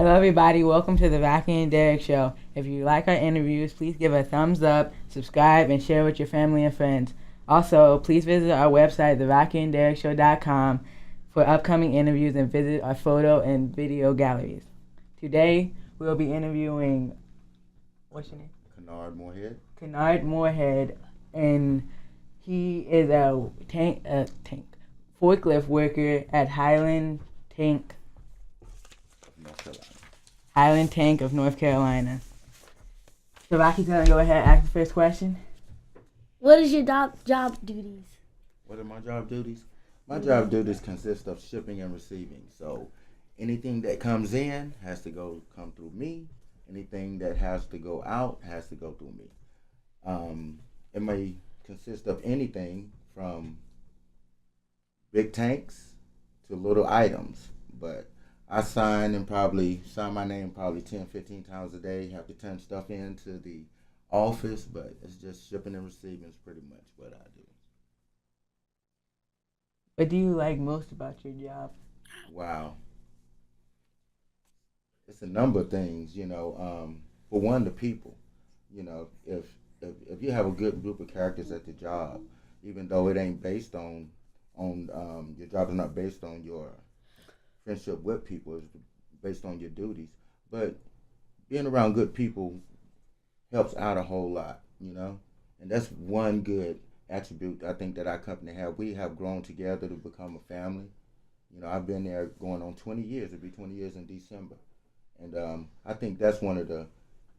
Hello, everybody. Welcome to the Rocky and Derrick Show. If you like our interviews, please give a thumbs up, subscribe, and share with your family and friends. Also, please visit our website, therockyandderrickshow.com, for upcoming interviews and visit our photo and video galleries. Today, we'll be interviewing, what's your name? Kennard Morehead. Kennard Morehead, and he is a forklift worker at North Carolina. Highland Tank of North Carolina. So Rocky's gonna go ahead and ask the first question. What is your job duties? What are my job duties? My job duties consist of shipping and receiving. So anything that comes in has to come through me. Anything that has to go out has to go through me. It may consist of anything from big tanks to little items, but I sign my name probably 10, 15 times a day, have to turn stuff into the office, but it's just shipping and receiving is pretty much what I do. What do you like most about your job? Wow. It's a number of things, for one, the people. If you have a good group of characters at the job, even though it ain't based on your job is not based on your friendship with people, it's based on your duties. But being around good people helps out a whole lot, and that's one good attribute I think that our company have. We have grown together to become a family. I've been there going on 20 years. It'll be 20 years in December. And I think that's one of the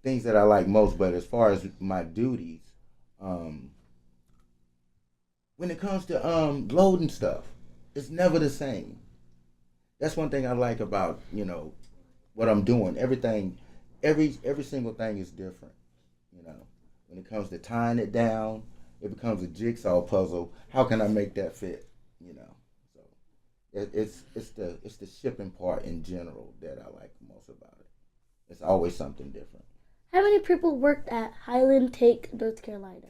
things that I like most. But as far as my duties, when it comes to loading stuff, it's never the same. That's one thing I like about what I'm doing. Everything, every single thing is different. When it comes to tying it down, it becomes a jigsaw puzzle. How can I make that fit? So it's the shipping part in general that I like most about it. It's always something different. How many people worked at Highland Tank-North Carolina?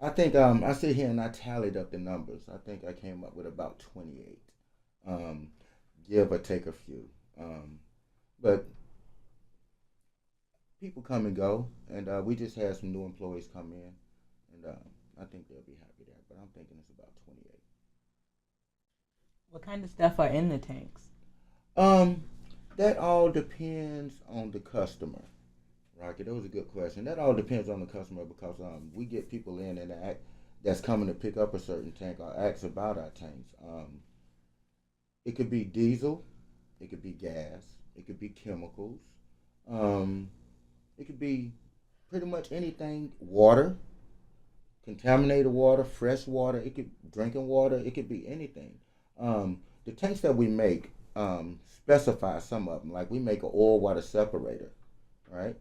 I think I sit here and I tallied up the numbers. I think I came up with about 28, give or take a few. But people come and go, and we just had some new employees come in, and I think they'll be happy there. But I'm thinking it's about 28. What kind of stuff are in the tanks? That all depends on the customer. Rocky, that was a good question. That all depends on the customer because we get people in and that's coming to pick up a certain tank or ask about our tanks. It could be diesel, it could be gas, it could be chemicals, it could be pretty much anything. Water, contaminated water, fresh water, it could drinking water, it could be anything. The tanks that we make specify some of them. Like we make an oil water separator, right?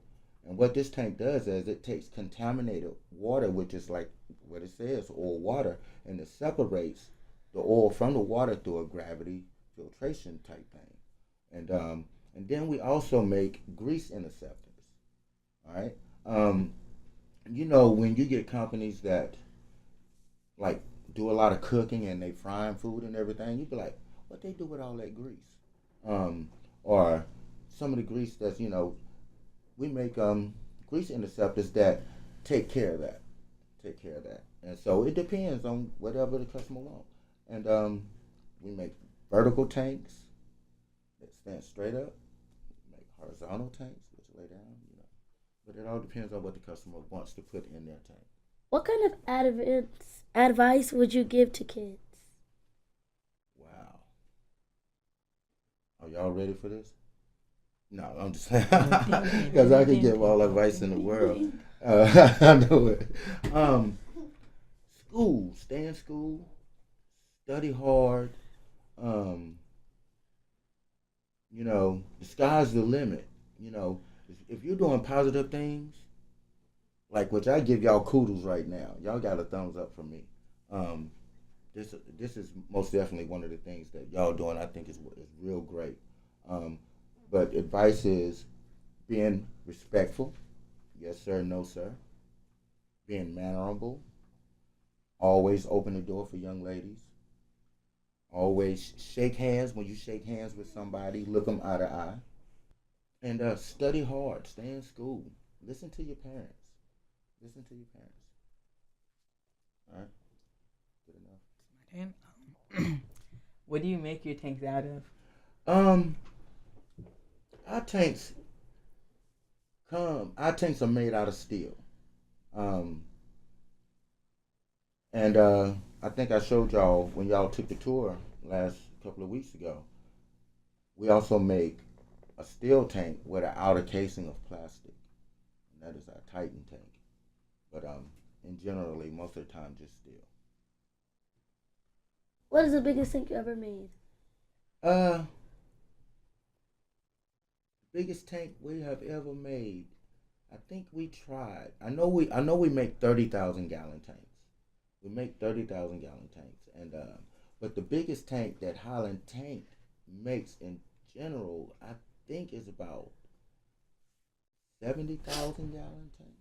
And what this tank does is it takes contaminated water, which is like what it says, oil water, and it separates the oil from the water through a gravity filtration type thing. And then we also make grease interceptors. All right. When you get companies that like do a lot of cooking and they frying food and everything, you be like, what they do with all that grease? Or some of the grease that's we make grease interceptors that take care of that. And so it depends on whatever the customer wants. And we make vertical tanks that stand straight up. We make horizontal tanks which lay down. But it all depends on what the customer wants to put in their tank. What kind of advice would you give to kids? Wow. Are y'all ready for this? No, I'm just saying because I can give all advice in the world. I know it. School, stay in school, study hard. The sky's the limit. If you're doing positive things, like which I give y'all kudos right now. Y'all got a thumbs up from me. This is most definitely one of the things that y'all doing. I think is real great. But advice is being respectful. Yes, sir. No, sir. Being mannerable. Always open the door for young ladies. Always shake hands. When you shake hands with somebody, look them eye to eye. And study hard. Stay in school. Listen to your parents. Listen to your parents. All right. Good enough. My turn. What do you make your tanks out of? Um, our tanks Our tanks are made out of steel. Um, and I think I showed y'all when y'all took the tour last couple of weeks ago. We also make a steel tank with an outer casing of plastic, and that is our Titan tank. But in generally, most of the time, just steel. What is the biggest tank you ever made? Uh, biggest tank we have ever made. I think we tried. I know we make 30,000 gallon tanks. We make 30,000 gallon tanks, and but the biggest tank that Highland Tank makes in general, I think, is about 70,000 gallon tank,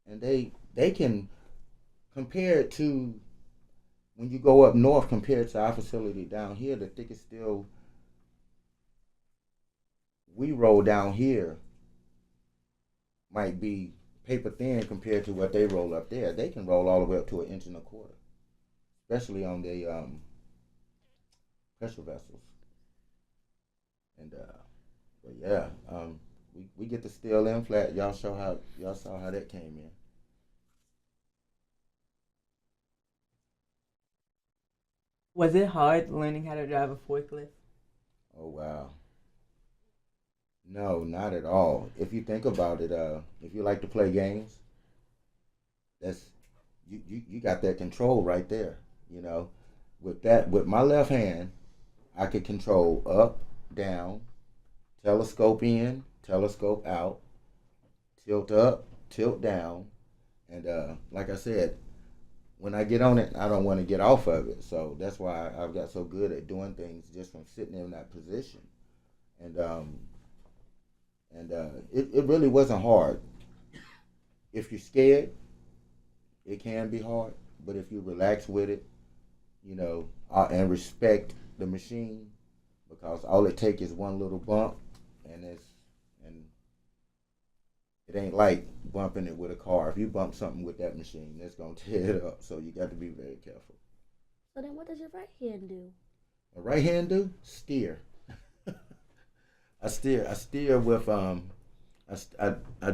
and they can compare it to when you go up north compared to our facility down here. The thickest steel we roll down here might be paper thin compared to what they roll up there. They can roll all the way up to 1.25 inches, especially on the pressure vessels. And but yeah, we get the steel in flat. Y'all saw how that came in. Was it hard learning how to drive a forklift? Oh wow. No, not at all. If you think about it, if you like to play games, that's you got that control right there. You know, with my left hand, I could control up, down, telescope in, telescope out, tilt up, tilt down, and like I said, when I get on it, I don't want to get off of it. So that's why I've got so good at doing things just from sitting in that position. And it really wasn't hard. If you're scared, it can be hard. But if you relax with it, you know, and respect the machine, because all it takes is one little bump, and it ain't like bumping it with a car. If you bump something with that machine, it's gonna tear it up. So you got to be very careful. So then what does your right hand do? My right hand do steer. I steer with I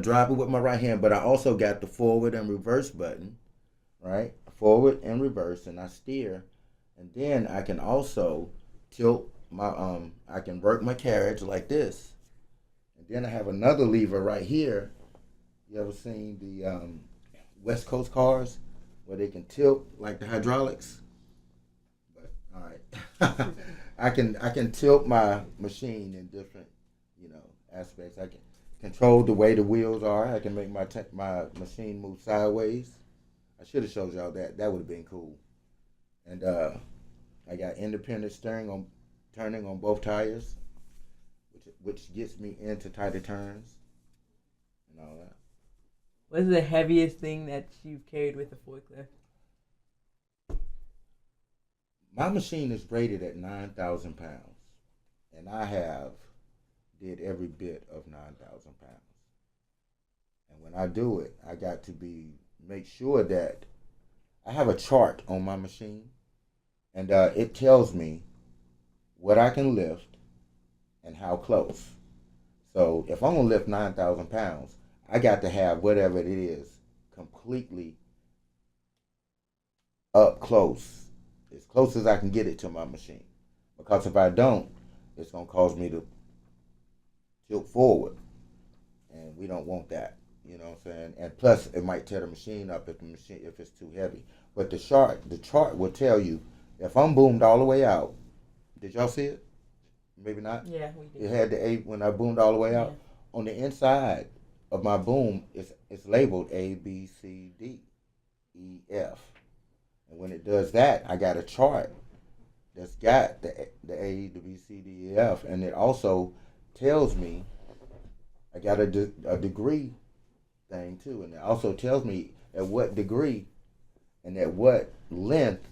drive it with my right hand, but I also got the forward and reverse button, right? Forward and reverse, and I steer, and then I can also tilt my I can work my carriage like this, and then I have another lever right here. You ever seen the West Coast cars where they can tilt like the hydraulics? But all right, I can tilt my machine in different aspects. I can control the way the wheels are. I can make my machine move sideways. I should have showed y'all that. That would have been cool. And I got independent turning on both tires, which gets me into tighter turns and all that. What's the heaviest thing that you've carried with a forklift? My machine is rated at 9,000 pounds, and I have did every bit of 9,000 pounds. And when I do it, I got to make sure that I have a chart on my machine, and it tells me what I can lift and how close. So if I'm gonna lift 9,000 pounds, I got to have whatever it is completely up close, as close as I can get it to my machine. Because if I don't, it's gonna cause me to tilt forward, and we don't want that. You know what I'm saying? And plus, it might tear the machine up if it's too heavy. But the chart will tell you if I'm boomed all the way out. Did y'all see it? Maybe not. Yeah, we did. It had the A when I boomed all the way out. Yeah. On the inside of my boom, it's labeled A, B, C, D, E, F. And when it does that, I got a chart that's got the A, the B, C, D, E, F, and it also tells me I got a degree thing too, and it also tells me at what degree and at what length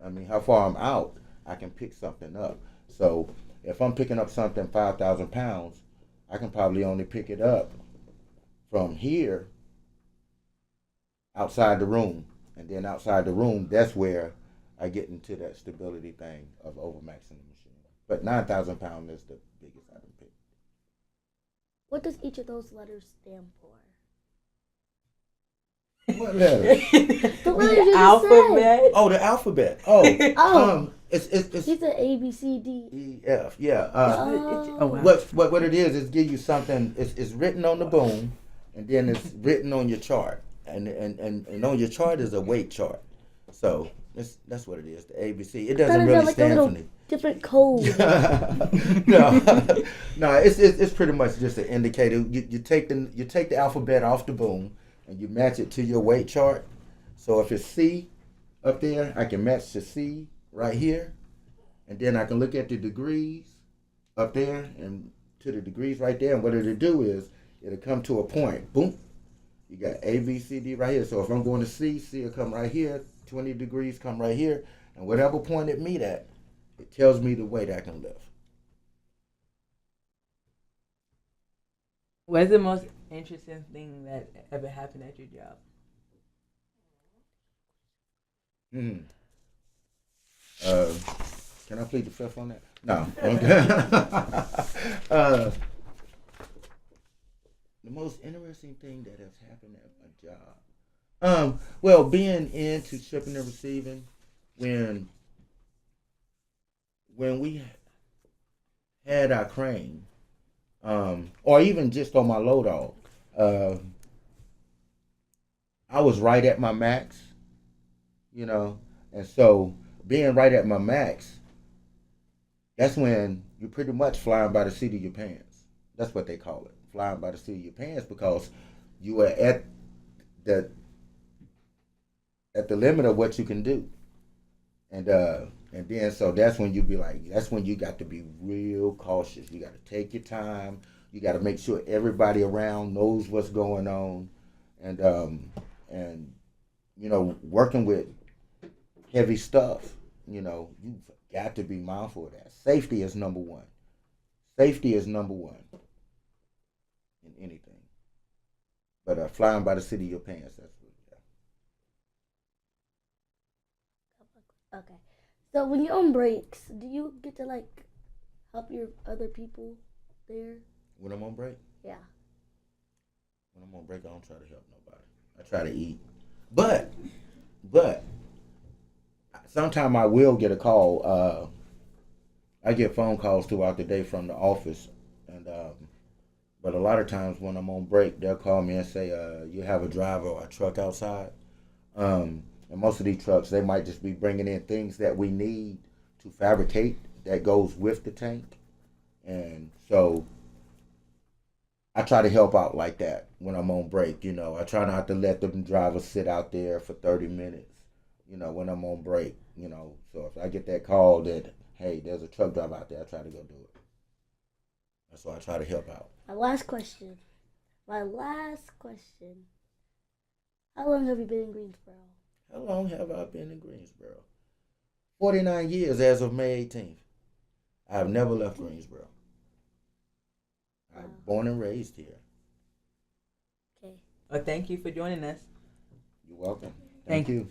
I mean, how far I'm out, I can pick something up. So if I'm picking up something 5,000 pounds, I can probably only pick it up from here outside the room. And then outside the room, that's where I get into that stability thing of overmaxing the machine. But 9,000 pounds is the biggest I've picked. What does each of those letters stand for? What letter? The letters you just Alphabet. said. Oh, the alphabet. Oh, Oh. it's You said A, B, C, D. E, F. Yeah. Oh, wow. What it is give you something. It's written on the boom, and then it's written on your chart, and on your chart is a weight chart. So that's what it is. The ABC. It doesn't really stand for me. Different code. No. It's pretty much just an indicator. You take the alphabet off the boom, and you match it to your weight chart. So if it's C up there, I can match the C right here, and then I can look at the degrees up there and to the degrees right there. And what it'll do is it'll come to a point. Boom. You got A, B, C, D right here. So if I'm going to C will come right here. 20 degrees come right here, and whatever point it meet at, it tells me the weight I can lift. What's the most interesting thing that ever happened at your job? Can I plead the fifth on that? No. The most interesting thing that has happened at my job. Well, being into shipping and receiving, when we had our crane, or even just on my load off, I was right at my max, and so being right at my max, that's when you're pretty much flying by the seat of your pants. That's what they call it, flying by the seat of your pants, because you are at the limit of what you can do, and then so that's when you got to be real cautious. You got to take your time. You got to make sure everybody around knows what's going on, and working with heavy stuff, you've got to be mindful of that. Safety is number one. Safety is number one in anything. But flying by the seat of your pants, that's what. Okay. So when you're on breaks, do you get to help your other people there? When I'm on break? Yeah. When I'm on break, I don't try to help nobody. I try to eat. But sometimes I will get a call. I get phone calls throughout the day from the office, and but a lot of times when I'm on break, they'll call me and say, "You have a driver or a truck outside." And most of these trucks, they might just be bringing in things that we need to fabricate that goes with the tank. And so I try to help out like that when I'm on break. I try not to let the drivers sit out there for 30 minutes, when I'm on break. So if I get that call that, hey, there's a truck driver out there, I try to go do it. That's why I try to help out. My last question. How long have you been in Greensboro? How long have I been in Greensboro? 49 years as of May 18th. I have never left Greensboro. I'm born and raised here. Okay. Well, thank you for joining us. You're welcome. Thank you.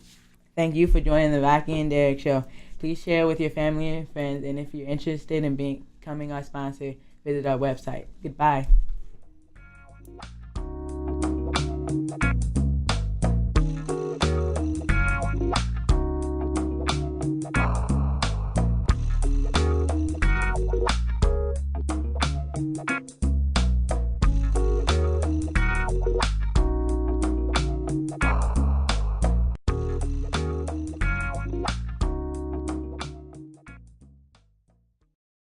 Thank you for joining the Rocky and Derrick Show. Please share with your family and friends, and if you're interested in becoming our sponsor, visit our website. Goodbye.